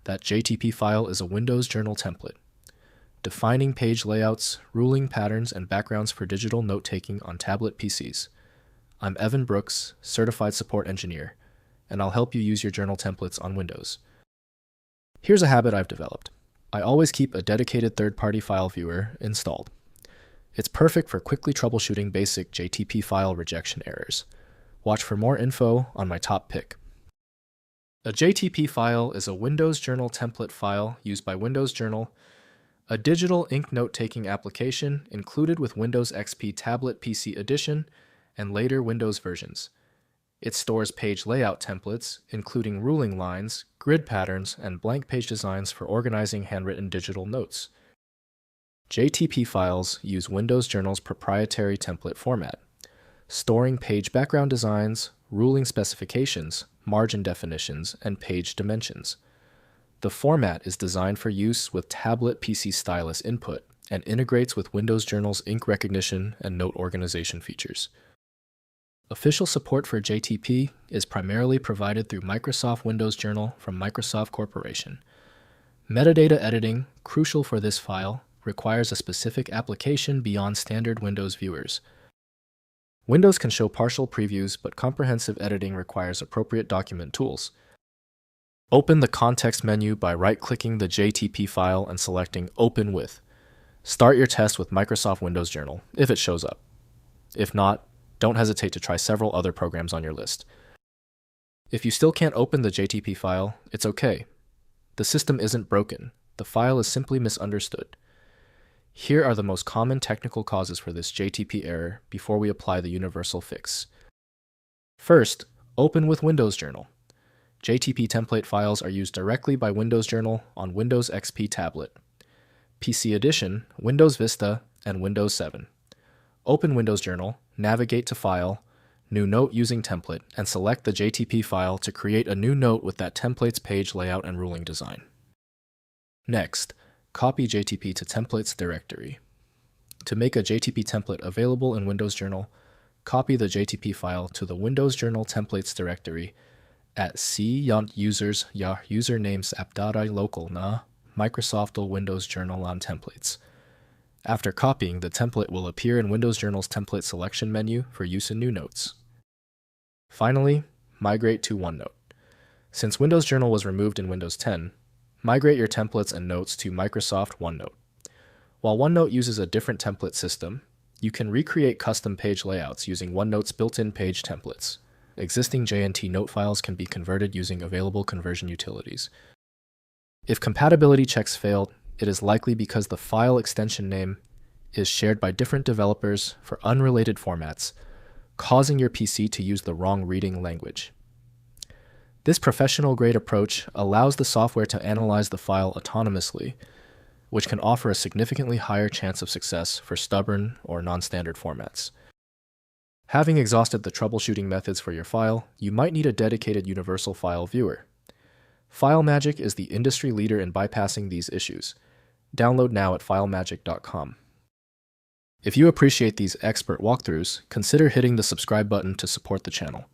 that JTP file is a Windows journal template, defining page layouts, ruling patterns, and backgrounds for digital note-taking on tablet PCs. I'm Evan Brooks, Certified Support Engineer, and I'll help you use your journal templates on Windows. Here's a habit I've developed. I always keep a dedicated third-party file viewer installed. It's perfect for quickly troubleshooting basic JTP file rejection errors. Watch for more info on my top pick. A JTP file is a Windows Journal template file used by Windows Journal, a digital ink note-taking application included with Windows XP Tablet PC Edition and later Windows versions. It stores page layout templates, including ruling lines, grid patterns, and blank page designs for organizing handwritten digital notes. JTP files use Windows Journal's proprietary template format, storing page background designs, ruling specifications, margin definitions, and page dimensions. The format is designed for use with tablet PC stylus input and integrates with Windows Journal's ink recognition and note organization features. Official support for JTP is primarily provided through Microsoft Windows Journal from Microsoft Corporation. Metadata editing, crucial for this file, requires a specific application beyond standard Windows viewers. Windows can show partial previews, but comprehensive editing requires appropriate document tools. Open the context menu by right-clicking the JTP file and selecting Open With. Start your test with Microsoft Windows Journal, if it shows up. If not, don't hesitate to try several other programs on your list. If you still can't open the JTP file, it's okay. The system isn't broken. The file is simply misunderstood. Here are the most common technical causes for this JTP error before we apply the universal fix. First, open with Windows Journal. JTP template files are used directly by Windows Journal on Windows XP Tablet, PC Edition, Windows Vista, and Windows 7. Open Windows Journal, navigate to File, New Note using Template, and select the JTP file to create a new note with that template's page layout and ruling design. Next, copy JTP to Templates directory. To make a JTP template available in Windows Journal, copy the JTP file to the Windows Journal Templates directory at c.users usernames app.i local na Microsoft Windows Journal on templates. After copying, the template will appear in Windows Journal's template selection menu for use in new notes. Finally, migrate to OneNote. Since Windows Journal was removed in Windows 10, migrate your templates and notes to Microsoft OneNote. While OneNote uses a different template system, you can recreate custom page layouts using OneNote's built-in page templates. Existing JNT note files can be converted using available conversion utilities. If compatibility checks failed, it is likely because the file extension name is shared by different developers for unrelated formats, causing your PC to use the wrong reading language. This professional-grade approach allows the software to analyze the file autonomously, which can offer a significantly higher chance of success for stubborn or non-standard formats. Having exhausted the troubleshooting methods for your file, you might need a dedicated universal file viewer. FileMagick is the industry leader in bypassing these issues. Download now at filemagick.com. If you appreciate these expert walkthroughs, consider hitting the subscribe button to support the channel.